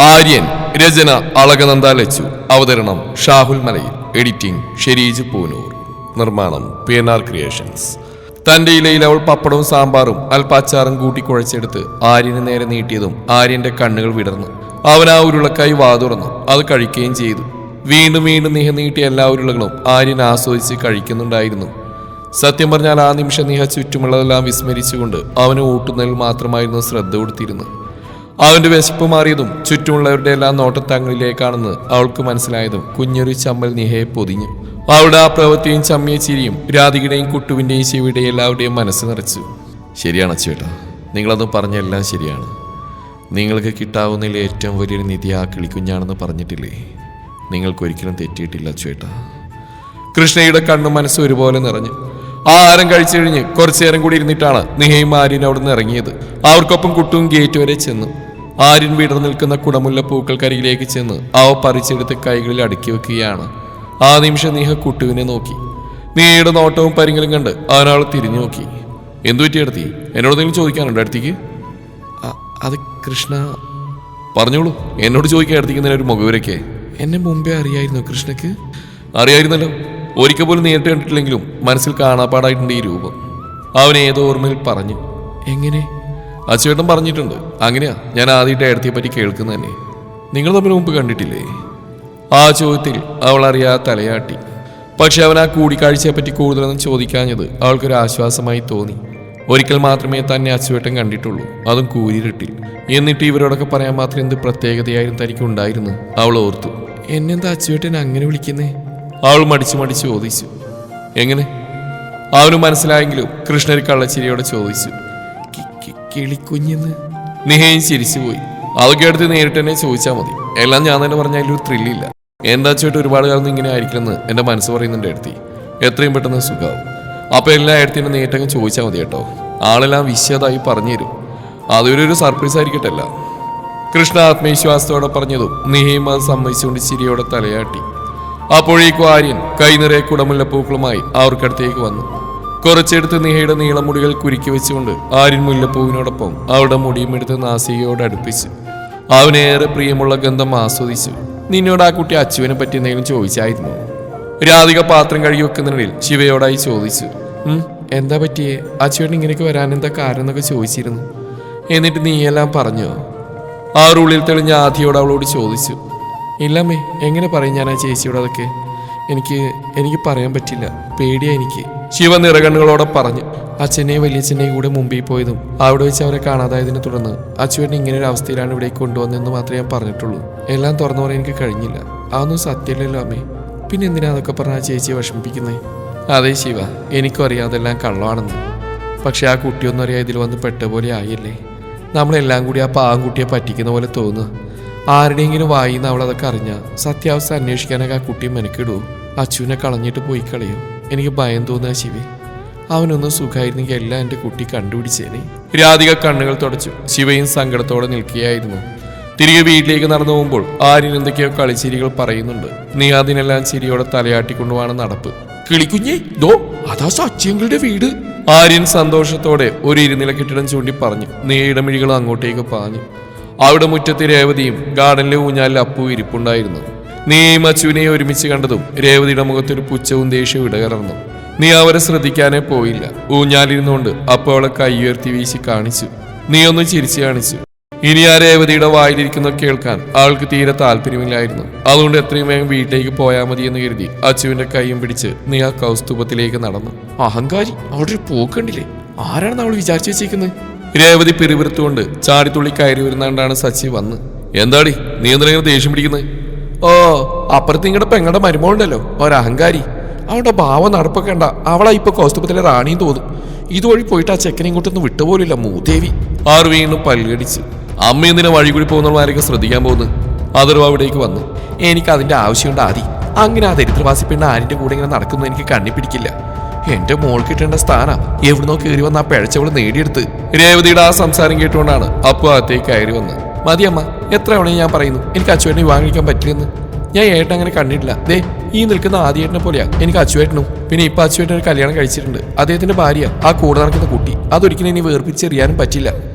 ആര്യൻ രചന അളകനന്ദ ലച്ചു. അവതരണം ഷാഹുൽ മലയിൽ. എഡിറ്റിംഗ് ഷെരീജ് പൂനൂർ. നിർമ്മാണം PNR ക്രിയേഷൻസ്. തന്റെ ഇലയിൽ അവൾ പപ്പടവും സാമ്പാറും അൽപ്പാച്ചാറും കൂട്ടി കുഴച്ചെടുത്ത് ആര്യന് നേരെ നീട്ടിയതും ആര്യന്റെ കണ്ണുകൾ വിടർന്നു. അവൻ ആ ഉരുളക്കായി വാതുറന്നു. അത് കഴിക്കുകയും ചെയ്തു. വീണ്ടും വീണ്ടും നിഹ നീട്ടിയ എല്ലാ ഉരുളകളും ആര്യൻ ആസ്വദിച്ച് കഴിക്കുന്നുണ്ടായിരുന്നു. സത്യം പറഞ്ഞാൽ ആ നിമിഷം നിഹ ചുറ്റുമുള്ളതെല്ലാം വിസ്മരിച്ചുകൊണ്ട് അവന് ഊട്ടുന്നതിൽ മാത്രമായിരുന്നു ശ്രദ്ധ കൊടുത്തിരുന്നത്. അവന്റെ വിശപ്പ് മാറിയതും ചുറ്റുമുള്ളവരുടെ എല്ലാം നോട്ടത്തങ്ങളിലേക്കാണെന്ന് അവൾക്ക് മനസ്സിലായതും കുഞ്ഞൊരു ചമ്മൽ നിഹയെ പൊതിഞ്ഞു. അവളുടെ ആ പ്രവൃത്തിയും ചമ്മിയ ചിരിയും രാധികയുടെയും കുട്ടുവിന്റെയും ശിവയുടെയും എല്ലാവരുടെയും മനസ്സ് നിറച്ചു. ശരിയാണ് ചേട്ടാ, നിങ്ങളത് പറഞ്ഞ എല്ലാം ശരിയാണ്. നിങ്ങൾക്ക് കിട്ടാവുന്നതിൽ ഏറ്റവും വലിയൊരു നിധി ആ കിളിക്കുഞ്ഞാണെന്ന് പറഞ്ഞിട്ടില്ലേ? നിങ്ങൾക്കൊരിക്കലും തെറ്റിയിട്ടില്ല ചേട്ടാ. കൃഷ്ണയുടെ കണ്ണും മനസ്സും ഒരുപോലെ നിറഞ്ഞു. ആ ആഹാരം കഴിച്ചു കഴിഞ്ഞ് കുറച്ചു നേരം കൂടി ഇരുന്നിട്ടാണ് നിഹയും ആര്യൻ അവിടെ നിന്ന് ഇറങ്ങിയത്. അവർക്കൊപ്പം കുട്ടും ഗേറ്റ് വരെ ചെന്നു. ആര്യൻ വിടർന്നു നിൽക്കുന്ന കുടമുല്ല പൂക്കൾക്കരികിലേക്ക് ചെന്ന് അവ പറിച്ചെടുത്ത് കൈകളിൽ അടുക്കി വെക്കുകയാണ്. ആ നിമിഷം നിഹ കുട്ടുവിനെ നോക്കി. നിഹയുടെ നോട്ടവും പരിങ്ങലും കണ്ട് അവനവൾ തിരിഞ്ഞു നോക്കി. എന്തു പറ്റിയെടുത്തി? എന്നോടെന്തെങ്കിലും ചോദിക്കാനുണ്ടോ അടുത്തേക്ക്? അത് കൃഷ്ണ. പറഞ്ഞോളൂ, എന്നോട് ചോദിക്കാൻ അടുത്തിക്കുന്നതിനൊരു മുഖവരൊക്കെ. എന്നെ മുമ്പേ അറിയായിരുന്നു കൃഷ്ണക്ക്? അറിയായിരുന്നല്ലോ. ഒരിക്കൽ പോലും നേരിട്ട് കണ്ടിട്ടില്ലെങ്കിലും മനസ്സിൽ കാണാപ്പാടായിട്ടുണ്ട് ഈ രൂപം. അവൻ ഏതോ ഓർമ്മയിൽ പറഞ്ഞു. എങ്ങനെ? അച്ചുവേട്ടൻ പറഞ്ഞിട്ടുണ്ട്. അങ്ങനെയാ ഞാൻ ആദ്യമായിട്ട് ഏടത്തിയെ പറ്റി കേൾക്കുന്നത് തന്നെ. നിങ്ങൾ തമ്മിൽ മുമ്പ് കണ്ടിട്ടില്ലേ? ആ ചോദ്യത്തിൽ അവൾ അറിയാതെ തലയാട്ടി. പക്ഷെ അവൻ ആ കൂടിക്കാഴ്ചയെ പറ്റി കൂടുതലൊന്നും ചോദിക്കാഞ്ഞത് അവൾക്കൊരു ആശ്വാസമായി തോന്നി. ഒരിക്കൽ മാത്രമേ തന്നെ അച്ചുവേട്ടൻ കണ്ടിട്ടുള്ളൂ, അതും കൂരിരുട്ടിൽ. എന്നിട്ട് ഇവരോടൊക്കെ പറയാൻ മാത്രം എന്ത് പ്രത്യേകതയായിരുന്നു തനിക്ക് ഉണ്ടായിരുന്നു. അവൾ ഓർത്തു. എന്നെന്താ അച്ചുവേട്ടൻ അങ്ങനെ വിളിക്കുന്നേ? അവൾ മടിച്ചു ചോദിച്ചു. എങ്ങനെ? അവന് മനസ്സിലായെങ്കിലും കൃഷ്ണര് കള്ളച്ചിരിയോടെ ചോദിച്ചു. കിളിക്കുഞ്ഞെന്ന്. നിഹയും ചിരിച്ചുപോയി. അതൊക്കെ അടുത്ത് നേരിട്ട് തന്നെ ചോദിച്ചാൽ മതി. എല്ലാം ഞാൻ തന്നെ പറഞ്ഞാൽ അതിലൊരു ത്രില്ലില്ല. എന്താ ചേട്ടാ, ഒരുപാട് കാലം ഇങ്ങനെ ആയിരിക്കുമെന്ന് എൻ്റെ മനസ്സ് പറയുന്നുണ്ട് എടുത്തി. എത്രയും പെട്ടെന്ന് സുഖമാവും. അപ്പോൾ എല്ലാ എടുത്തിനും നേരിട്ടങ്ങ് ചോദിച്ചാൽ മതി കേട്ടോ. ആളെല്ലാം വിശ്വതായി പറഞ്ഞു തരും. അതൊരു സർപ്രൈസ് ആയിരിക്കട്ടല്ല. കൃഷ്ണ ആത്മവിശ്വാസത്തോടെ പറഞ്ഞതും നിഹയും അത് സമ്മതിച്ചുകൊണ്ട് ചിരിയോടെ തലയാട്ടി. അപ്പോഴേക്കും ആര്യൻ കൈ നിറയെ കുടമുല്ലപ്പൂക്കളുമായി അവർക്കടുത്തേക്ക് വന്നു. കുറച്ചെടുത്ത് നിഹയുടെ നീളമുടികൾ കുരുക്കി വെച്ചുകൊണ്ട് ആര്യൻ മുല്ലപ്പൂവിനോടൊപ്പം അവളുടെ മുടിയും എടുത്ത് നാസികയോട് അടുപ്പിച്ചു. അവനേറെ പ്രിയമുള്ള ഗന്ധം ആസ്വദിച്ചു. നിന്നോട് ആ കുട്ടി അച്ചുവിനെ പറ്റി എന്തെങ്കിലും ചോദിച്ചായിരുന്നു? രാധിക പാത്രം കഴുകി വെക്കുന്നതിനിടയിൽ ശിവയോടായി ചോദിച്ചു. എന്താ പറ്റിയേ? അച്ചുവേട്ടൻ ഇങ്ങനെയൊക്കെ വരാൻ എന്താ കാരണം എന്നൊക്കെ ചോദിച്ചിരുന്നു. എന്നിട്ട് നീയെല്ലാം പറഞ്ഞോ? ആ ഉള്ളിൽ തെളിഞ്ഞ ആധിയോട് അവളോട് ചോദിച്ചു. ഇല്ലമ്മേ, എങ്ങനെ പറയും ഞാൻ ആ ചേച്ചിയോട്? അതൊക്കെ എനിക്ക് പറയാൻ പറ്റില്ല, പേടിയാ എനിക്ക്. ശിവ നിറകണ്ണുകളോടെ പറഞ്ഞു. അച്ഛനെയും വലിയച്ഛനെയും കൂടെ മുമ്പിൽ പോയതും അവിടെ വെച്ച് അവരെ കാണാതായതിനെ തുടർന്ന് അച്ചുവേട്ടൻ ഇങ്ങനെ ഒരു അവസ്ഥയിലാണ് ഇവിടേക്ക് കൊണ്ടുവന്നതെന്ന് മാത്രമേ ഞാൻ പറഞ്ഞിട്ടുള്ളൂ. എല്ലാം തുറന്നു പറയാൻ എനിക്ക് കഴിഞ്ഞില്ല. അതൊന്നും സത്യമല്ലല്ലോ അമ്മേ. പിന്നെ എന്തിനാ അതൊക്കെ പറഞ്ഞാൽ ആ ചേച്ചിയെ വിഷമിപ്പിക്കുന്നേ? അതെ ശിവ, എനിക്കും അറിയാം അതെല്ലാം കള്ളമാണെന്ന്. പക്ഷെ ആ കുട്ടിയൊന്നും അറിയാം ഇതിൽ വന്ന് പെട്ട പോലെ ആയില്ലേ. നമ്മളെല്ലാം കൂടി ആ പാവം കുട്ടിയെ പറ്റിക്കുന്ന പോലെ തോന്നുക. ആരുടെയെങ്കിലും വായിന്ന് അവളതൊക്കെ അറിഞ്ഞാൽ സത്യാവസ്ഥ അന്വേഷിക്കാനൊക്കെ ആ കുട്ടിയെ മെനക്കിടൂ. അച്ചുവിനെ കളഞ്ഞിട്ട് പോയി കളയോ? എനിക്ക് ഭയം തോന്നുക ശിവേ. അവനൊന്നും സുഖമായിരുന്നെങ്കിൽ എല്ലാം എൻ്റെ കുട്ടി കണ്ടുപിടിച്ചേനെ. രാധിക കണ്ണുകൾ തുടച്ചു. ശിവയും സങ്കടത്തോടെ നിൽക്കുകയായിരുന്നു. തിരികെ വീട്ടിലേക്ക് നടന്നു പോകുമ്പോൾ ആര്യൻ എന്തൊക്കെയോ കളിച്ചിരികൾ പറയുന്നുണ്ട്. നീ അതിനെല്ലാം ചിരിയോടെ തലയാട്ടിക്കൊണ്ടുപോവാണ് നടപ്പ്. കിളിക്കുഞ്ഞേ, ദോ അതാ സച്ചിയങ്ങളുടെ വീട്. ആര്യൻ സന്തോഷത്തോടെ ഒരു ഇരുനില കെട്ടിടം ചൂണ്ടി പറഞ്ഞു. നീയുടെ മിഴികൾ അങ്ങോട്ടേക്ക് പാഞ്ഞു. അവിടെ മുറ്റത്തെ രേവതിയും ഗാർഡനിലെ ഊഞ്ഞാലിൽ അപ്പു ഇരിപ്പുണ്ടായിരുന്നു. നീയും അച്ചുവിനെയും ഒരുമിച്ച് കണ്ടതും രേവതിയുടെ മുഖത്തൊരു പുച്ഛവും ദേഷ്യവും ഇടകലർന്നു. നീ അവരെ ശ്രദ്ധിക്കാനേ പോയില്ല. ഊഞ്ഞാലിരുന്നുകൊണ്ട് അപ്പു അവളെ കൈ ഉയർത്തി വീശി കാണിച്ചു. നീ ഒന്ന് ചിരിച്ചു കാണിച്ചു. ഇനി ആ രേവതിയുടെ വായിലിരിക്കുന്ന കേൾക്കാൻ ആൾക്ക് തീരെ താല്പര്യമില്ലായിരുന്നു. അതുകൊണ്ട് എത്രയും വേഗം വീട്ടിലേക്ക് പോയാൽ മതി എന്ന് കരുതി അച്ചുവിന്റെ കൈയും പിടിച്ച് നീ ആ കൗസ്തുഭത്തിലേക്ക് നടന്നു. അഹങ്കാരി, അവിടെ ഒരു പോക്കണ്ടില്ലേ? ആരാണെന്ന് അവൾ വിചാരിച്ചു വെച്ചേക്കുന്നത്? രേവതി പിറുപിറുത്തുകൊണ്ട് ചാടിത്തുള്ളി കയറി വരുന്നാണ്ടാണ് സച്ചി വന്ന്. എന്താടി നീ എന്തിനാ ദേഷ്യം പിടിക്കുന്നത്? ഓ, അപ്പുറത്ത് നിങ്ങളുടെ പെങ്ങളുടെ മരുമോളുണ്ടല്ലോ, ഒരഹങ്കാരി. അവളുടെ ഭാവം നടപ്പൊക്കെ കണ്ട അവളാ ഇപ്പൊ കൗസ്തുഭത്തിലെ റാണിയും തോന്നും. ഇതുവഴി പോയിട്ട് ആ ചെക്കനെ ഇങ്ങോട്ടൊന്നും വിട്ടുപോലില്ല മൂദേവി. ആറ് വീണ്ടും പല്ലുകടിച്ച്. അമ്മ എന്തിനാ വഴി കൂടി പോകുന്നവന്മാരൊക്കെ ശ്രദ്ധിക്കാൻ പോകുന്നു? അതർവ് അവിടേക്ക് വന്നു. എനിക്ക് അതിന്റെ ആവശ്യമുണ്ട് ആദി. അങ്ങനെ ആ ദരിദ്രവാസി പെണ്ണ് ആരിന്റെ കൂടെ ഇങ്ങനെ നടക്കുന്നത് എനിക്ക് കണ്ണി പിടിക്കില്ല. എന്റെ മോൾ കിട്ടേണ്ട സ്ഥാനം എവിടുന്നോ കയറി വന്ന് ആ പിഴച്ചവള് നേടിയെടുത്ത്. രേവതിയുടെ ആ സംസാരം കേട്ടുകൊണ്ടാണ് അപ്പു അകത്തേക്ക് കയറി വന്ന്. മതിയമ്മ, എത്ര തവണ ഞാൻ പറയുന്നു എനിക്ക് അച്ചുവേട്ടനെ വിവാഹിക്കാൻ പറ്റില്ലെന്ന്. ഞാൻ ഏട്ടൻ അങ്ങനെ കണ്ടിട്ടില്ല. ദേ ഈ നിൽക്കുന്ന ആദ്യേട്ടനെ പോലെയാ എനിക്ക് അച്ചുവേട്ടനും. പിന്നെ ഇപ്പൊ അച്ചുവേട്ടൻ ഒരു കല്യാണം കഴിച്ചിട്ടുണ്ട്. അദ്ദേഹത്തിന്റെ ഭാര്യ ആ കൂടെ നടക്കുന്ന കുട്ടി. അതൊരിക്കലും ഇനി വേർപ്പിച്ചെറിയാനും പറ്റില്ല.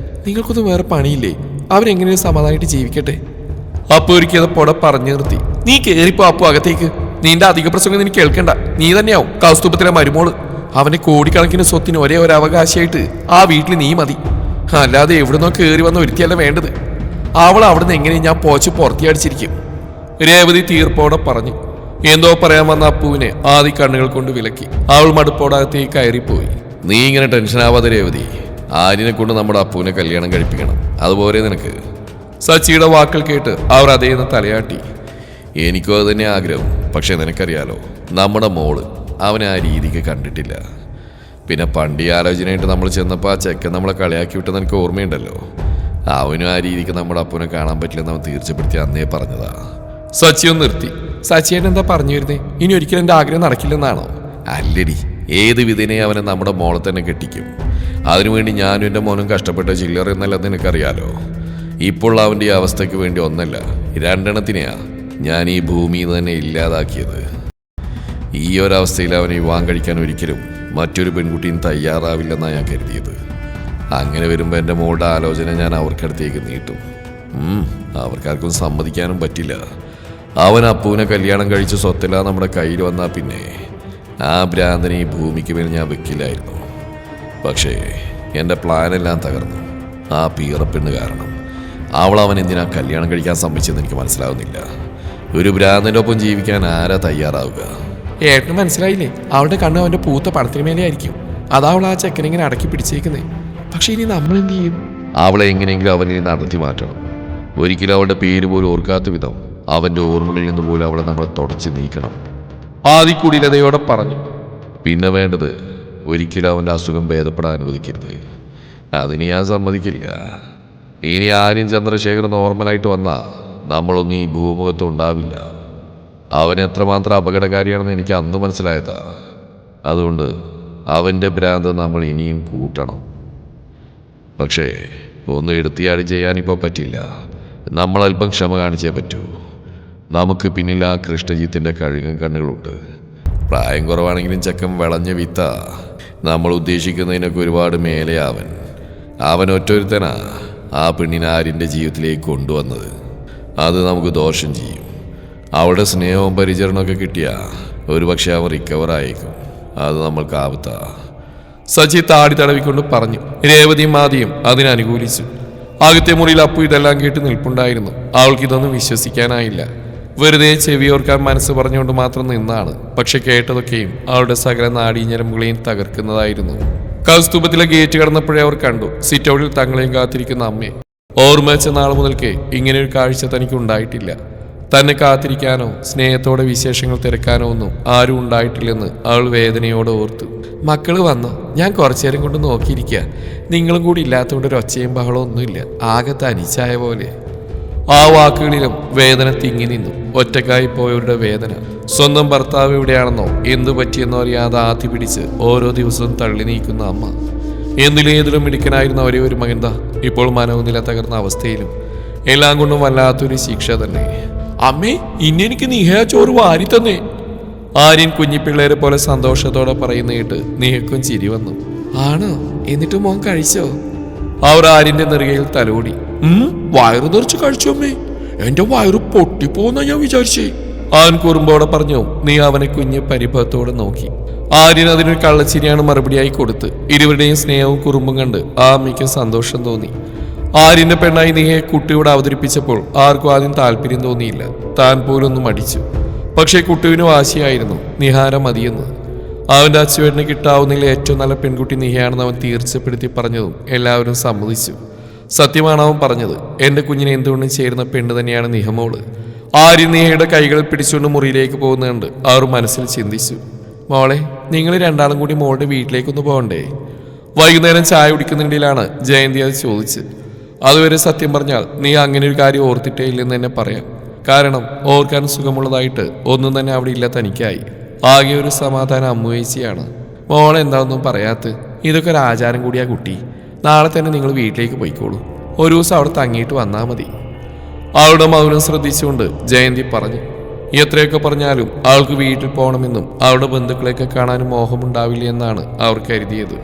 നിങ്ങൾക്കൊന്നും വേറെ പണിയില്ലേ? അവരെങ്ങനെയും സമാധാനമായിട്ട് ജീവിക്കട്ടെ. അപ്പു ഒരിക്കപ്പോടെ പറഞ്ഞു നിർത്തി. നീ കേറിപ്പോ അപ്പു അകത്തേക്ക്. നിന്റെ അധിക പ്രസംഗം നിനക്ക് കേൾക്കണ്ട. നീ തന്നെയാവും കൗസ്തുഭത്തിലെ മരുമോള്. അവന്റെ കോടിക്കണക്കിന് സ്വത്തിന് ഒരേ ഒരു അവകാശമായിട്ട് ആ വീട്ടിൽ നീ മതി. അല്ലാതെ എവിടുന്നോ കയറി വന്ന ഒരുത്തിയല്ല വേണ്ടത്. അവൾ അവിടുന്ന് എങ്ങനെ ഞാൻ പോച്ച് പുറത്തിയടിച്ചിരിക്കും. രേവതി തീർപ്പോടെ പറഞ്ഞു. എന്തോ പറയാൻ വന്ന അപ്പുവിനെ ആദ്യ കണ്ണുകൾ കൊണ്ട് വിലക്കി. അവൾ മടുപ്പോടകത്തേക്ക് കയറിപ്പോയി. നീ ഇങ്ങനെ ടെൻഷനാവാതെ രേവതി. ആര്യനെ കൊണ്ട് നമ്മുടെ അപ്പുവിനെ കല്യാണം കഴിപ്പിക്കണം. അതുപോലെ നിനക്ക്. സച്ചിയുടെ വാക്കുകൾ കേട്ട് അവർ അതേന്ന് തലയാട്ടി. എനിക്കും അത് തന്നെ ആഗ്രഹം. പക്ഷെ നിനക്കറിയാലോ, നമ്മുടെ മോള് അവനെ ആ രീതിക്ക് കണ്ടിട്ടില്ല. പിന്നെ പണ്ട് ഈ ആലോചനയായിട്ട് നമ്മൾ ചെന്നപ്പോൾ ആ ചെക്കൻ നമ്മളെ കളിയാക്കി വിട്ടെന്ന് എനിക്ക് ഓർമ്മയുണ്ടല്ലോ. അവനും ആ രീതിക്ക് നമ്മുടെ അപ്പുവിനെ കാണാൻ പറ്റില്ലെന്ന് അവൻ തീർച്ചപ്പെടുത്തി അന്നേ പറഞ്ഞതാ. സച്ചിയും നിർത്തി. സച്ചിയേട്ടൻ എന്താ പറഞ്ഞു വരുന്നേ? ഇനി ഒരിക്കലും എൻ്റെ ആഗ്രഹം നടക്കില്ലെന്നാണോ? അല്ലടി, ഏത് വിധേനെ അവനെ നമ്മുടെ മോളെ തന്നെ കെട്ടിക്കും. അതിനുവേണ്ടി ഞാനും എൻ്റെ മോനും കഷ്ടപ്പെട്ട ചില്ലറ എന്നല്ലെന്ന് നിനക്കറിയാലോ. ഇപ്പോൾ അവൻ്റെ ഈ അവസ്ഥയ്ക്ക് വേണ്ടി ഒന്നല്ല, രണ്ടെണ്ണത്തിനെയാ ഞാൻ ഈ ഭൂമിയിൽ തന്നെ ഇല്ലാതാക്കിയത്. ഈ ഒരവസ്ഥയിൽ അവനെ വിവാഹം കഴിക്കാൻ ഒരിക്കലും മറ്റൊരു പെൺകുട്ടിയും തയ്യാറാവില്ലെന്നാണ് ഞാൻ കരുതിയത്. അങ്ങനെ വരുമ്പോൾ എൻ്റെ മോളുടെ ആലോചന ഞാൻ അവർക്കടുത്തേക്ക് നീട്ടും. അവർക്കാർക്കും സമ്മതിക്കാനും പറ്റില്ല. അവൻ അപ്പുവിനെ കല്യാണം കഴിച്ച് സ്വത്തല്ല നമ്മുടെ കയ്യിൽ വന്നാൽ പിന്നെ ആ ഭ്രാന്തനെ ഈ ഭൂമിക്ക് മേൽ ഞാൻ വെക്കില്ലായിരുന്നു. പക്ഷേ എൻ്റെ പ്ലാനെല്ലാം തകർന്നു. ആ പീറപ്പെണ്ണ് കാരണം. അവൻ എന്തിനാ കല്യാണം കഴിക്കാൻ സമ്മതിച്ചെന്ന് എനിക്ക് മനസ്സിലാവുന്നില്ല. ഒരു ഭ്രാന്തൻ്റെ ഒപ്പം ജീവിക്കാൻ ആരാ തയ്യാറാവുക? ഏട്ടന് മനസ്സിലായില്ലേ? അവളുടെ കണ്ണ് അവൻ്റെ പൂത്ത പടത്തിന് മേലെ ആയിരിക്കും. അതാ അവൾ ആ ചെക്കനെങ്ങനെ അടക്കി പിടിച്ചേക്കുന്നേ. പക്ഷെ ഇനി നമ്മൾ എന്ത് ചെയ്യും? അവളെ എങ്ങനെയെങ്കിലും അവനെ നടത്തി മാറ്റണം. ഒരിക്കലും അവളുടെ പേര് പോലും ഓർക്കാത്ത വിധം അവൻ്റെ ഓർമ്മകളിൽ നിന്ന് പോലും അവളെ നമ്മൾ തുടച്ച് നീക്കണം. ആദിക്കുടിലതയോടെ പറഞ്ഞു. പിന്നെ വേണ്ടത്, ഒരിക്കലും അവൻ്റെ അസുഖം ഭേദപ്പെടാൻ അനുവദിക്കരുത്. അതിന് ഞാൻ സമ്മതിക്കില്ല. ഇനി ആര്യൻ ചന്ദ്രശേഖർ നോർമലായിട്ട് വന്നാൽ നമ്മളൊന്നും ഈ ഭൂമുഖത്തും ഉണ്ടാവില്ല. അവൻ എത്രമാത്രം അപകടകാരിയാണെന്ന് എനിക്ക് അന്ന് മനസ്സിലായതാ. അതുകൊണ്ട് അവൻ്റെ ഭ്രാന്ത് നമ്മൾ ഇനിയും കൂട്ടണം. പക്ഷേ ഒന്നും എടുത്തിയാടി ചെയ്യാനിപ്പോൾ പറ്റില്ല. നമ്മളൽപ്പം ക്ഷമ കാണിച്ചേ പറ്റൂ. നമുക്ക് പിന്നിൽ ആ കൃഷ്ണജിത്തിൻ്റെ കഴുകൻ കണ്ണുകളുണ്ട്. പ്രായം കുറവാണെങ്കിലും ചക്കം വിളഞ്ഞ വിത്ത. നമ്മൾ ഉദ്ദേശിക്കുന്നതിനൊക്കെ ഒരുപാട് മേലെ അവൻ ഒറ്റൊരുത്തനാ ആ പെണ്ണിനെ ആര്യൻ്റെ ജീവിതത്തിലേക്ക് കൊണ്ടുവന്നത്. അത് നമുക്ക് ദോഷം ചെയ്യും. അവളുടെ സ്നേഹവും പരിചരണമൊക്കെ കിട്ടിയാൽ ഒരുപക്ഷെ അവൻ റിക്കവറായേക്കും. അത് നമ്മൾക്ക് ആപത്താ. സച്ചി താടി തടവിക്കൊണ്ട് പറഞ്ഞു. രേവതിയും മാതിയും അതിനനുകൂലിച്ചു. ആദ്യത്തെ മുറിയിൽ അപ്പു ഇതെല്ലാം കേട്ട് നിൽപ്പുണ്ടായിരുന്നു. അവൾക്കിതൊന്നും വിശ്വസിക്കാനായില്ല. വെറുതെ ചെവിയോർക്കാൻ മനസ്സ് പറഞ്ഞുകൊണ്ട് മാത്രം നിന്നാണ്. പക്ഷെ കേട്ടതൊക്കെയും അവളുടെ സകല നാടീഞ്ഞരമ്പുകളെയും തകർക്കുന്നതായിരുന്നു. കൗസ്തുഭത്തിലെ ഗേറ്റ് കടന്നപ്പോഴേ അവർ കണ്ടു സിറ്റ് ഔട്ടിൽ തങ്ങളെയും കാത്തിരിക്കുന്ന അമ്മയെ. ഓർമ്മ വെച്ച നാൾ മുതൽക്കേ ഇങ്ങനെയൊരു കാഴ്ച തനിക്ക് ഉണ്ടായിട്ടില്ല. തന്നെ കാത്തിരിക്കാനോ സ്നേഹത്തോടെ വിശേഷങ്ങൾ തിരക്കാനോ ഒന്നും ആരും ഉണ്ടായിട്ടില്ലെന്ന് അവൾ വേദനയോടെ ഓർത്തു. മക്കള് വന്നോ? ഞാൻ കുറച്ചേരം കൊണ്ട് നോക്കിയിരിക്കുക. നിങ്ങളും കൂടി ഇല്ലാത്തതുകൊണ്ട് ഒരു ഒച്ചയും ബഹളവും ഒന്നുമില്ല. ആകെ തനിച്ചായ പോലെ. ആ വാക്കുകളിലും വേദന തിങ്ങി നിന്നു. ഒറ്റക്കായി പോയവരുടെ വേദന. സ്വന്തം ഭർത്താവ് എവിടെയാണെന്നോ എന്തു പറ്റിയെന്നോ അറിയാതെ ആത്തി പിടിച്ച് ഓരോ ദിവസവും തള്ളി നീക്കുന്ന അമ്മ. എന്തിലേതിലും മിടുക്കനായിരുന്ന ഒരേ ഒരു മകൻതാ ഇപ്പോൾ മനോനില തകർന്ന അവസ്ഥയിലും. എല്ലാം കൊണ്ടും വല്ലാത്തൊരു ശിക്ഷ തന്നെ. അമ്മേ, ഇന്നെനിക്ക് നിഹയ ചോറ് വാരി തന്നേ. ആര്യൻ കുഞ്ഞിപ്പിള്ളേരെ പോലെ സന്തോഷത്തോടെ പറയുന്ന കേട്ട് നിഹക്കും ചിരി വന്നു. ആണോ? എന്നിട്ട് മോൻ കഴിച്ചോ? അവർ ആര്യന്റെ നെറുകയിൽ തലോടി. വയറു നിറച്ച് കഴിച്ചു അമ്മേ. എന്റെ വയറ് പൊട്ടിപ്പോന്ന ഞാൻ വിചാരിച്ചേ. അവൻ കുറുമ്പോടെ പറഞ്ഞു. നീ അവനെ കുഞ്ഞ് പരിഭവത്തോടെ നോക്കി. ആര്യൻ അതിനൊരു കള്ളച്ചിരിയാണ് മറുപടിയായി കൊടുത്ത്. ഇരുവരുടെയും സ്നേഹവും കുറുമ്പും കണ്ട് ആ അമ്മയ്ക്ക് സന്തോഷം തോന്നി. ആര്യന്റെ പെണ്ണായി നിഹയെ കുട്ടിയോട് അവതരിപ്പിച്ചപ്പോൾ ആർക്കും ആദ്യം താല്പര്യം തോന്നിയില്ല. താൻ പോലൊന്നും മടിച്ചു. പക്ഷേ കുട്ടുവിന് വാശിയായിരുന്നു നിഹാര മതിയെന്ന്. അവൻ്റെ അച്ചുവേട്ടന് കിട്ടാവുന്നതിൽ ഏറ്റവും നല്ല പെൺകുട്ടി നിഹയാണെന്ന് അവൻ തീർച്ചപ്പെടുത്തി പറഞ്ഞതും എല്ലാവരും സമ്മതിച്ചു. സത്യമാണ് അവൻ പറഞ്ഞത്. എൻ്റെ കുഞ്ഞിനെ എന്തുകൊണ്ടും ചേരുന്ന പെണ്ണ് തന്നെയാണ് നിഹമോള്. ആര്യൻ നിഹയുടെ കൈകളിൽ പിടിച്ചുകൊണ്ട് മുറിയിലേക്ക് പോകുന്നുണ്ട്. അവർ മനസ്സിൽ ചിന്തിച്ചു. മോളെ, നിങ്ങൾ രണ്ടാളും കൂടി മോളുടെ വീട്ടിലേക്കൊന്ന് പോകണ്ടേ? വൈകുന്നേരം ചായ കുടിക്കുന്നിടയിലാണ് ജയന്തി അത് ചോദിച്ചത്. അതുവരെ സത്യം പറഞ്ഞാൽ നീ അങ്ങനെ ഒരു കാര്യം ഓർത്തിട്ടേ ഇല്ലെന്ന് തന്നെ പറയാം. കാരണം ഓർക്കാൻ സുഖമുള്ളതായിട്ട് ഒന്നും തന്നെ അവിടെ ഇല്ല തനിക്കായി. ആകെ ഒരു സമാധാനം അമ്മുവേച്ചിയാണ്. മോളെ എന്താണെന്നും പറയാത്ത. ഇതൊക്കെ ഒരു ആചാരം കൂടിയാ കുട്ടി. നാളെ തന്നെ നിങ്ങൾ വീട്ടിലേക്ക് പോയിക്കോളൂ. ഒരു ദിവസം അവിടെ തങ്ങിയിട്ട് വന്നാൽ മതി. അവളുടെ മൗനം ശ്രദ്ധിച്ചുകൊണ്ട് ജയന്തി പറഞ്ഞു. എത്രയൊക്കെ പറഞ്ഞാലും അവൾക്ക് വീട്ടിൽ പോകണമെന്നും അവളുടെ ബന്ധുക്കളെയൊക്കെ കാണാനും മോഹമുണ്ടാവില്ല എന്നാണ് അവർ കരുതിയത്.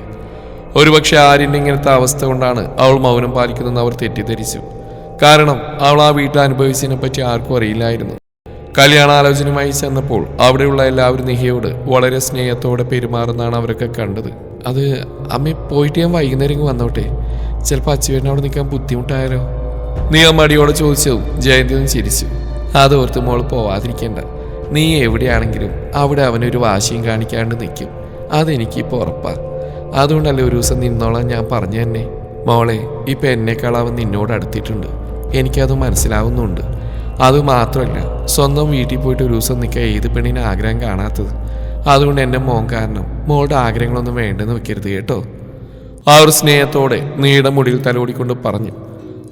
ഒരുപക്ഷെ ആര്യൻ്റെ ഇങ്ങനത്തെ അവസ്ഥ കൊണ്ടാണ് അവൾ മൗനം പാലിക്കുന്നതെന്ന് അവർ തെറ്റിദ്ധരിച്ചു. കാരണം അവൾ ആ വീട്ടിൽ അനുഭവിച്ചതിനെ പറ്റി ആർക്കും അറിയില്ലായിരുന്നു. കല്യാണാലോചനയുമായി ചെന്നപ്പോൾ അവിടെയുള്ള എല്ലാവരും നിഹയോട് വളരെ സ്നേഹത്തോടെ പെരുമാറുന്നതാണ് അവരൊക്കെ കണ്ടത്. അത് അമ്മ പോയിട്ട് ഞാൻ വൈകുന്നേരം വന്നോട്ടെ, ചിലപ്പോൾ അച്ചുവേട്ടൻ അവിടെ നിൽക്കാൻ ബുദ്ധിമുട്ടായാലോ? നിഹ മടിയോടെ ചോദിച്ചതും ജയന്തി ഒന്ന് ചിരിച്ചു. അതോർത്ത് മോൾ പോവാതിരിക്കേണ്ട. നീ എവിടെയാണെങ്കിലും അവിടെ അവനൊരു വാശിയും കാണിക്കാണ്ട് നിൽക്കും. അതെനിക്കിപ്പോൾ ഉറപ്പാ. അതുകൊണ്ടല്ലേ ഒരു ദിവസം നിന്നോളാൻ ഞാൻ പറഞ്ഞു തന്നെ. മോളെ, ഇപ്പം എന്നേക്കാൾ അവൻ നിന്നോട് അടുത്തിട്ടുണ്ട്. എനിക്കത് മനസ്സിലാവുന്നുണ്ട്. അതുമാത്രമല്ല, സ്വന്തം വീട്ടിൽ പോയിട്ട് ഒരു ദിവസം നിൽക്കാൻ ഏത് പെണ്ണിന് ആഗ്രഹം കാണാത്തത്? അതുകൊണ്ട് എൻ്റെ മോൻ കാരണം മോളുടെ ആഗ്രഹങ്ങളൊന്നും വേണ്ടെന്ന് വെക്കരുത് കേട്ടോ. ആ ഒരു സ്നേഹത്തോടെ നീയുടെ മുടിയിൽ തലോടിക്കൊണ്ട് പറഞ്ഞു.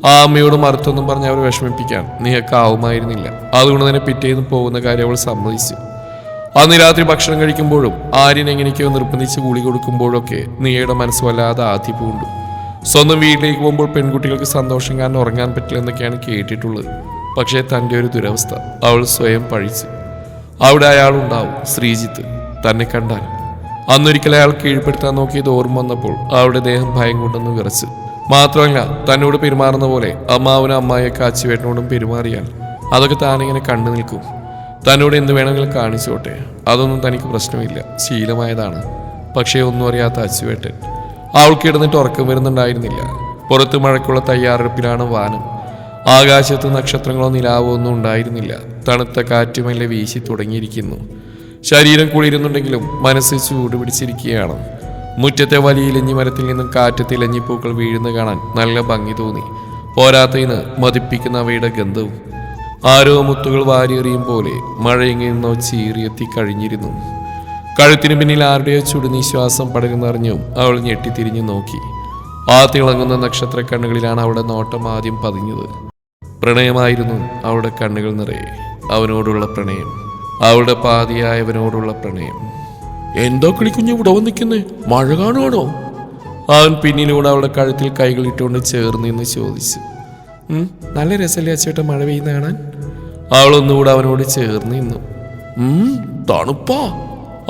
ആ അമ്മയോട് മറുത്തൊന്നും പറഞ്ഞ് അവരെ വിഷമിപ്പിക്കാൻ നിഹക്കാവുമായിരുന്നില്ല. അതുകൊണ്ട് തന്നെ പിറ്റേന്ന് പോകുന്ന കാര്യം അവൾ സമ്മതിച്ചു. അന്ന് രാത്രി ഭക്ഷണം കഴിക്കുമ്പോഴും ആര്യൻ എങ്ങനെയൊക്കെയോ നിർബന്ധിച്ച് ഗുളി കൊടുക്കുമ്പോഴൊക്കെ നിഹയുടെ മനസ്സ് വല്ലാതെ ആദ്യ പൂണ്ടു. സ്വന്തം വീട്ടിലേക്ക് പോകുമ്പോൾ പെൺകുട്ടികൾക്ക് സന്തോഷം കാരണം ഉറങ്ങാൻ പറ്റില്ല എന്നൊക്കെയാണ് കേട്ടിട്ടുള്ളത്. പക്ഷേ തൻ്റെ ഒരു ദുരവസ്ഥ അവൾ സ്വയം പഴിച്ചു. അവിടെ അയാളുണ്ടാവും, ശ്രീജിത്ത്. തന്നെ കണ്ടാൽ അന്നൊരിക്കൽ അയാൾ കീഴ്പ്പെടുത്താൻ നോക്കിയത് ഓർമ്മ വന്നപ്പോൾ അവളുടെ ദേഹം ഭയം കൊണ്ടൊന്ന് വിറച്ചു. മാത്രമല്ല, തന്നോട് പെരുമാറുന്ന പോലെ അമ്മാവനും അമ്മായിയൊക്കെ അച്ചുവേട്ടനോടും പെരുമാറിയാൽ അതൊക്കെ താനിങ്ങനെ കണ്ടു നിൽക്കും. തന്നോട് എന്ത് വേണമെങ്കിലും കാണിച്ചോട്ടെ, അതൊന്നും തനിക്ക് പ്രശ്നമില്ല, ശീലമായതാണ്. പക്ഷേ ഒന്നും അറിയാത്ത അച്ചുവേട്ടൻ. അവൾക്ക് കിടന്നിട്ട് ഉറക്കം വരുന്നുണ്ടായിരുന്നില്ല. പുറത്ത് മഴയ്ക്കുള്ള തയ്യാറെടുപ്പിലാണ് വാനം. ആകാശത്ത് നക്ഷത്രങ്ങളോ നിലാവോ ഒന്നും ഉണ്ടായിരുന്നില്ല. തണുത്ത കാറ്റുമെല്ലെ വീശി തുടങ്ങിയിരിക്കുന്നു. ശരീരം കുളിരുന്നുണ്ടെങ്കിലും മനസ്സ് ചൂട് പിടിച്ചിരിക്കുകയാണ്. മുറ്റത്തെ വലിയ ഇലഞ്ഞി മരത്തിൽ നിന്നും കാറ്റത്തെ ഇലഞ്ഞിപ്പൂക്കൾ വീഴുന്ന കാണാൻ നല്ല ഭംഗി തോന്നി. പോരാത്തതിന് മതിപ്പിക്കുന്ന അവയുടെ ഗന്ധവും. ആരോ മുത്തുകൾ വാരിയെറിയും പോലെ മഴയെങ്കിൽ നിന്നോ ചീറിയെത്തി കഴിഞ്ഞിരുന്നു. കഴുത്തിന് പിന്നിൽ ആരുടെയോ ചുടുനിശ്വാസം പടരുന്നറിഞ്ഞു അവൾ ഞെട്ടിത്തിരിഞ്ഞു നോക്കി. ആ തിളങ്ങുന്ന നക്ഷത്ര കണ്ണുകളിലാണ് അവളുടെ നോട്ടം ആദ്യം പതിഞ്ഞത്. പ്രണയമായിരുന്നു അവളുടെ കണ്ണുകൾ നിറയെ. അവനോടുള്ള പ്രണയം, അവളുടെ പാതിയായവനോടുള്ള പ്രണയം. എന്തോ കിളിക്കുഞ്ഞ് ഇവിടെ വന്നിരിക്കുന്നേ, മഴ കാണുവാണോ? അവൻ പിന്നിലൂടെ അവളുടെ കഴുത്തിൽ കൈകൾ ഇട്ടുകൊണ്ട് ചേർന്ന് ചോദിച്ചു. നല്ല രസമല്ലേ അച്ചേട്ടൻ മഴ പെയ്യുന്ന കാണാൻ? അവളൊന്നുകൂടെ അവനോട് ചേർന്ന് നിന്നു. തണുപ്പാ,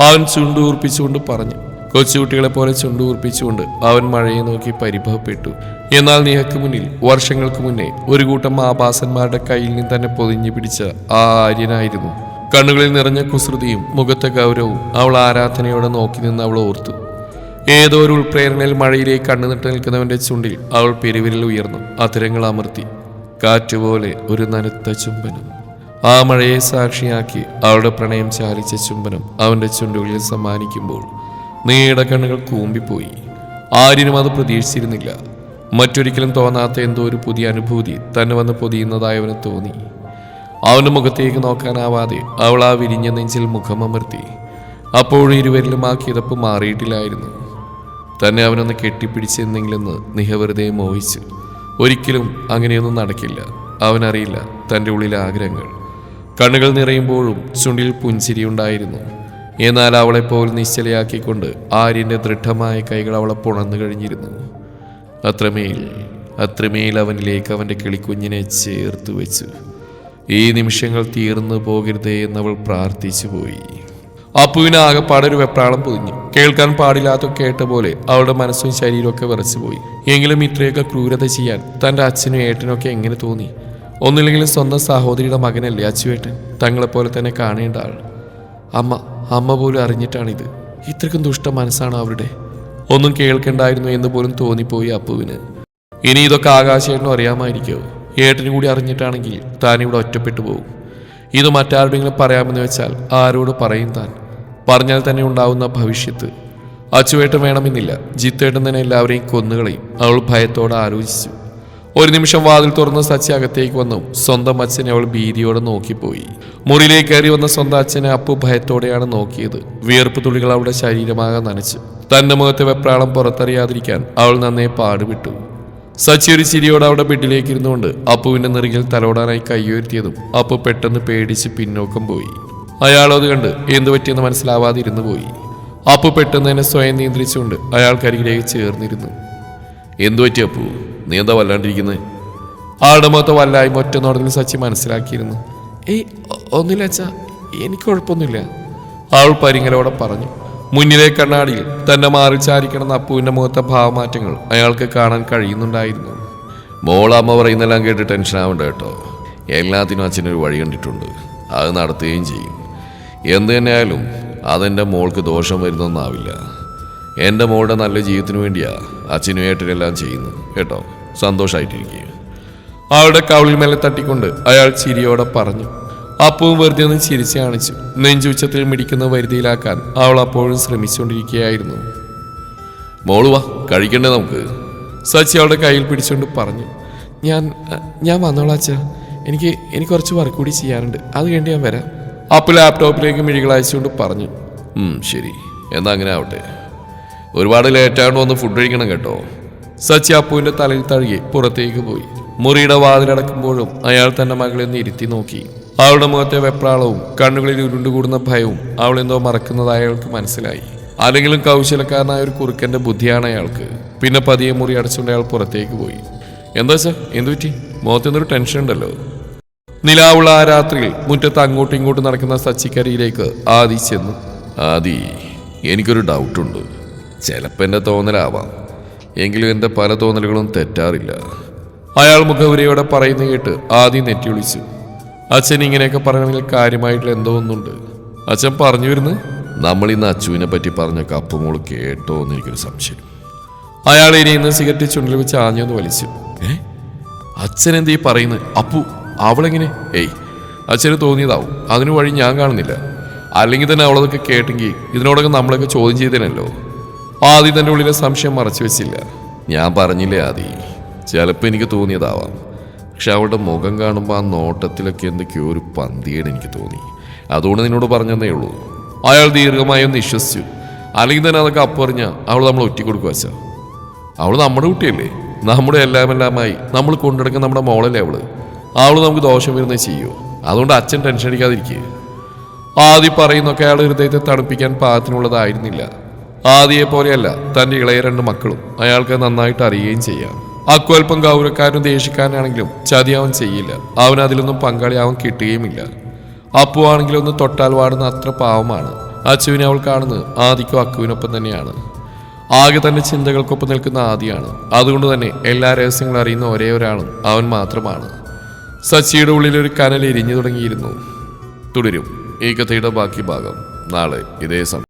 അവൻ ചുണ്ടൂർപ്പിച്ചുകൊണ്ട് പറഞ്ഞു. കൊച്ചുകുട്ടികളെ പോലെ ചുണ്ടൂർപ്പിച്ചുകൊണ്ട് അവൻ മഴയെ നോക്കി പരിഭവപ്പെട്ടു. എന്നാൽ നിഹക്ക് മുന്നിൽ വർഷങ്ങൾക്ക് മുന്നേ ഒരു കൂട്ടം ആഭാസന്മാരുടെ കയ്യിൽ നിന്ന് തന്നെ പൊതിഞ്ഞു പിടിച്ച ആ ആര്യനായിരുന്നു. കണ്ണുകളിൽ നിറഞ്ഞ കുസൃതിയും മുഖത്തെ ഗൗരവവും അവൾ ആരാധനയോടെ നോക്കി നിന്ന് അവൾ ഓർത്തു. ഏതോ ഒരു ഉൾപ്രേരണയിൽ മഴയിലേക്ക് കണ്ണുനിട്ട് നിൽക്കുന്നവന്റെ ചുണ്ടിൽ അവൾ പെരുവിരൽ ഉയർന്നു അധരങ്ങൾ അമർത്തി. കാറ്റുപോലെ ഒരു നനുത്ത ചുംബനം. ആ മഴയെ സാക്ഷിയാക്കി അവളുടെ പ്രണയം ചാലിച്ച ചുംബനം അവന്റെ ചുണ്ടുകളിൽ സമ്മാനിക്കുമ്പോൾ നീയുടെ കണ്ണുകൾ കൂമ്പിപ്പോയി. ആര്യനും അത് പ്രതീക്ഷിച്ചിരുന്നില്ല. മറ്റൊരിക്കലും തോന്നാത്ത എന്തോ ഒരു പുതിയ അനുഭൂതി തന്നെ വന്ന് പൊതിയുന്നതായി അവന് തോന്നി. അവന്റെ മുഖത്തേക്ക് നോക്കാനാവാതെ അവൾ ആ വിരിഞ്ഞ നെഞ്ചിൽ മുഖമമർത്തി. അപ്പോഴും ഇരുവരിലും ആ കിതപ്പ് മാറിയിട്ടില്ലായിരുന്നു. തന്നെ അവനൊന്ന് കെട്ടിപ്പിടിച്ചെന്നെങ്കിലെന്ന് നിഹ വെറുതെ മോഹിച്ചു. ഒരിക്കലും അങ്ങനെയൊന്നും നടക്കില്ല. അവനറിയില്ല തൻ്റെ ഉള്ളിലെ ആഗ്രഹങ്ങൾ. കണ്ണുകൾ നിറയുമ്പോഴും ചുണ്ടിൽ പുഞ്ചിരിയുണ്ടായിരുന്നു. എന്നാൽ അവളെപ്പോൾ നിശ്ചലയാക്കിക്കൊണ്ട് ആര്യൻ്റെ ദൃഢമായ കൈകൾ അവളെ പുണർന്നു കഴിഞ്ഞിരുന്നു. അത്രമേൽ അവനിലേക്ക് അവൻ്റെ കിളിക്കുഞ്ഞിനെ ചേർത്ത് വെച്ചു. ഈ നിമിഷങ്ങൾ തീർന്നു പോകരുതേ എന്നവൾ പ്രാർത്ഥിച്ചു പോയി. അപ്പുവിന് ആകെപ്പാടൊരു വെപ്രാളം പൊതിഞ്ഞു. കേൾക്കാൻ പാടില്ലാത്ത കേട്ട പോലെ അവളുടെ മനസ്സും ശരീരമൊക്കെ വിറച്ചുപോയി. എങ്കിലും ഇത്രയൊക്കെ ക്രൂരത ചെയ്യാൻ തൻ്റെ അച്ഛനും ഏട്ടനൊക്കെ എങ്ങനെ തോന്നി? ഒന്നില്ലെങ്കിലും സ്വന്തം സഹോദരിയുടെ മകനല്ലേ അച്ചുവേട്ടൻ, തങ്ങളെപ്പോലെ തന്നെ കാണേണ്ട ആൾ. അമ്മ പോലും അറിഞ്ഞിട്ടാണിത്. ഇത്രയ്ക്കും ദുഷ്ട മനസ്സാണ് അവരുടെ. ഒന്നും കേൾക്കണ്ടായിരുന്നു എന്ന് പോലും തോന്നിപ്പോയി അപ്പുവിന്. ഇനി ഇതൊക്കെ ആകാശേട്ടനും അറിയാമായിരിക്കോ? ഏട്ടനും കൂടി അറിഞ്ഞിട്ടാണെങ്കിൽ താനിവിടെ ഒറ്റപ്പെട്ടു പോകും. ഇത് മറ്റാരുടെങ്കിലും പറയാമെന്ന് വെച്ചാൽ ആരോട് പറയും താൻ? പറഞ്ഞാൽ തന്നെ ഉണ്ടാവുന്ന ഭവിഷ്യത്ത്. അച്ചുവേട്ടൻ വേണമെന്നില്ല, ജിത്തേട്ടൻ തന്നെ എല്ലാവരെയും കൊന്നുകളയും. അവൾ ഭയത്തോടെ ആലോചിച്ചു. ഒരു നിമിഷം വാതിൽ തുറന്ന് സച്ചി അകത്തേക്ക് വന്നു. സ്വന്തം അച്ഛനെ അവൾ ഭീതിയോടെ നോക്കിപ്പോയി. മുറിയിലേക്ക് കയറി വന്ന സ്വന്തം അച്ഛനെ അപ്പു ഭയത്തോടെയാണ് നോക്കിയത്. വിയർപ്പ് തുള്ളികൾ അവളുടെ ശരീരമാകെ നനച്ചു. തന്റെ മുഖത്തെ വെപ്രാളം പുറത്തറിയാതിരിക്കാൻ അവൾ നന്നേ പാടുവിട്ടു. സച്ചി ഒരു ചിരിയോടെ അവിടെ ബെഡിലേക്ക് ഇരുന്നുകൊണ്ട് അപ്പുവിന്റെ നെറുകിൽ തലോടാനായി കൈയുയർത്തിയതും അപ്പു പെട്ടെന്ന് പേടിച്ച് പിന്നോക്കം പോയി. അയാൾ അത് കണ്ട് എന്തു പറ്റിയെന്ന് മനസ്സിലാവാതെ ഇരുന്നു പോയി. അപ്പു പെട്ടെന്ന് തന്നെ സ്വയം നിയന്ത്രിച്ചുകൊണ്ട് അയാൾക്കരികിലേക്ക് ചേർന്നിരുന്നു. എന്തു പറ്റി അപ്പു? നീ എന്താ വല്ലാണ്ടിരിക്കുന്നത്? ആളുടെ മുഖത്ത് വല്ലായ്മ ഒറ്റ നോട്ടത്തിൽ സച്ചി മനസ്സിലാക്കിയിരുന്നു. ഒന്നുമില്ല അച്ഛാ, എനിക്ക് കുഴപ്പമൊന്നുമില്ല, അവൾ പരിങ്ങലോടെ പറഞ്ഞു. മുന്നിലെ കണ്ണാടിയിൽ തന്നെ മാറി ചാരിക്കണമെന്ന അപ്പുവിന്റെ മുഖത്തെ ഭാവമാറ്റങ്ങൾ അയാൾക്ക് കാണാൻ കഴിയുന്നുണ്ടായിരുന്നു. മോളമ്മ പറയുന്നെല്ലാം കേട്ട് ടെൻഷൻ ആവണ്ട കേട്ടോ. എല്ലാത്തിനും അച്ഛനൊരു വഴി കണ്ടിട്ടുണ്ട്, അത് നടത്തുകയും ചെയ്യും. എന്തു തന്നെയായാലും അതെൻ്റെ മോൾക്ക് ദോഷം വരുന്നൊന്നാവില്ല. എൻ്റെ മോളുടെ നല്ല ജീവിതത്തിന് വേണ്ടിയാ അച്ഛനും ഏട്ടനെല്ലാം ചെയ്യുന്നു കേട്ടോ. സന്തോഷമായിട്ടിരിക്കുക. അവളുടെ കവിളിൽ മേലെ തട്ടിക്കൊണ്ട് അയാൾ ചിരിയോടെ പറഞ്ഞു. അപ്പവും വെറുതെ ഒന്ന് ചിരിച്ചു കാണിച്ചു. നെഞ്ചുച്ചത്തിൽ മിടിക്കുന്ന വരുതിയിലാക്കാൻ അവൾ അപ്പോഴും ശ്രമിച്ചുകൊണ്ടിരിക്കുകയായിരുന്നു. മോളുവാ, കഴിക്കണ്ടേ നമുക്ക്? സച്ചി അവളുടെ കയ്യിൽ പിടിച്ചുകൊണ്ട് പറഞ്ഞു. ഞാൻ വന്നോളാം അച്ഛാ, എനിക്ക് കുറച്ച് വർക്ക് കൂടി ചെയ്യാനുണ്ട്, അത് കഴിഞ്ഞ് ഞാൻ വരാം. അപ്പു ലാപ്ടോപ്പിലേക്ക് മിഴികൾ അയച്ചുകൊണ്ട് പറഞ്ഞു. ശരി, എന്നാ അങ്ങനെ ആവട്ടെ. ഒരുപാട് ലേറ്റായിട്ട് വന്ന് ഫുഡ് കഴിക്കണം കേട്ടോ. സച്ചി അപ്പുവിൻ്റെ തലയിൽ തഴുകി പുറത്തേക്ക് പോയി. മുറിയുടെ വാതിലടക്കുമ്പോഴും അയാൾ തന്റെ മകളെ ഒന്ന് ഇരുത്തി നോക്കി. അവളുടെ മുഖത്തെ വെപ്രാളവും കണ്ണുകളിൽ ഉരുണ്ടുകൂടുന്ന ഭയവും അവളെന്തോ മറക്കുന്നതായി അയാൾക്ക് മനസ്സിലായി. അല്ലെങ്കിലും കൗശലക്കാരനായ ഒരു കുറുക്കന്റെ ബുദ്ധിയാണ് അയാൾക്ക്. പിന്നെ പതിയെ മുറി അടച്ചുകൊണ്ട് അയാൾ പുറത്തേക്ക് പോയി. എന്താ സാർ, എന്തു പറ്റി? മുഖത്തെന്തൊരു ടെൻഷൻ ഉണ്ടല്ലോ. നിലാവുള്ള ആ രാത്രിയിൽ മുറ്റത്ത് അങ്ങോട്ടും ഇങ്ങോട്ടും നടക്കുന്ന സച്ചിക്കരിയിലേക്ക് ആദി ചെന്നു. ആദി, എനിക്കൊരു ഡൗട്ടുണ്ട്. ചിലപ്പോൾ എൻ്റെ തോന്നലാവാം, എങ്കിലും എൻ്റെ പല തോന്നലുകളും തെറ്റാറില്ല. അയാൾ മുഖവുരയോടെ പറയുന്ന കേട്ട് ആദ്യം നെറ്റി വിളിച്ചു. അച്ഛൻ ഇങ്ങനെയൊക്കെ പറയണമെങ്കിൽ കാര്യമായിട്ടുള്ള എന്തോ ഒന്നുണ്ട്. അച്ഛൻ പറഞ്ഞു വരുന്നു. നമ്മൾ ഇന്ന് അച്ചുവിനെ പറ്റി പറഞ്ഞ കപ്പുമോള് കേട്ടോ എന്ന് എനിക്കൊരു സംശയം. അയാൾ ഇനിയിന്ന് സിഗരറ്റ് ചുണ്ടിൽ വെച്ച് ആഞ്ഞൊന്ന് വലിച്ചു. അച്ഛൻ എന്തീ പറയുന്നത്? അപ്പു, അവളെങ്ങനെ? അച്ഛന് തോന്നിയതാവും, അതിനു വഴി ഞാൻ കാണുന്നില്ല. അല്ലെങ്കിൽ തന്നെ അവളതൊക്കെ കേട്ടെങ്കിൽ ഇതിനോടൊക്കെ നമ്മളൊക്കെ ചോദ്യം ചെയ്തേനല്ലോ. ആദി തൻ്റെ ഉള്ളിലെ സംശയം മറച്ചു വെച്ചില്ല. ഞാൻ പറഞ്ഞില്ലേ ആദി, ചിലപ്പോൾ എനിക്ക് തോന്നിയതാവാം. പക്ഷെ അവളുടെ മുഖം കാണുമ്പോൾ ആ നോട്ടത്തിലൊക്കെ എന്തൊക്കെയോ ഒരു പന്തിയേട് എനിക്ക് തോന്നി. അതുകൊണ്ട് നിന്നോട് പറഞ്ഞതേ ഉള്ളൂ. അയാൾ ദീർഘമായി ഒന്ന് വിശ്വസിച്ചു. അല്ലെങ്കിൽ തന്നെ അതൊക്കെ അപ്പറിഞ്ഞാൽ അവൾ നമ്മൾ ഒറ്റിക്കൊടുക്കുക വെച്ചാൽ. അവൾ നമ്മുടെ കുട്ടിയല്ലേ, നമ്മുടെ എല്ലാമെല്ലാമായി നമ്മൾ കൊണ്ടെടുക്കുന്ന നമ്മുടെ മോളല്ലേ അവൾ നമുക്ക് ദോഷം വരുന്നത് ചെയ്യുമോ? അതുകൊണ്ട് അച്ഛൻ ടെൻഷൻ അടിക്കാതിരിക്കുക. ആദി പറയുന്നൊക്കെ അയാൾ ഹൃദയത്തെ തണുപ്പിക്കാൻ പാകത്തിനുള്ളതായിരുന്നില്ല. ആദിയെ പോലെയല്ല തൻ്റെ ഇളയ 2 മക്കളും. അയാൾക്ക് നന്നായിട്ട് അറിയുകയും ചെയ്യാം. അക്കു അല്പം ഗൗരവക്കാരനും ദേഷ്യക്കാരനാണെങ്കിലും ചതി അവൻ ചെയ്യില്ല. അവൻ അതിലൊന്നും പങ്കാളിയാവാൻ കിട്ടുകയുമില്ല. അപ്പു ആണെങ്കിലും ഒന്ന് തൊട്ടാൽ വാടുന്ന അത്ര പാവമാണ്. അച്ചുവിനെ അവൾ കാണുന്നത് ആദിക്കും അക്കുവിനൊപ്പം തന്നെയാണ്. ആകെ തന്റെ ചിന്തകൾക്കൊപ്പം നിൽക്കുന്ന ആദിയാണ്. അതുകൊണ്ട് തന്നെ എല്ലാ രഹസ്യങ്ങളും അറിയുന്ന ഒരേ ഒരാളും അവൻ മാത്രമാണ്. സച്ചിയുടെ ഉള്ളിൽ ഒരു കനൽ എരിഞ്ഞു തുടങ്ങിയിരുന്നു. തുടരും ഈ കഥയുടെ ബാക്കി ഭാഗം നാളെ ഇതേ സമയം.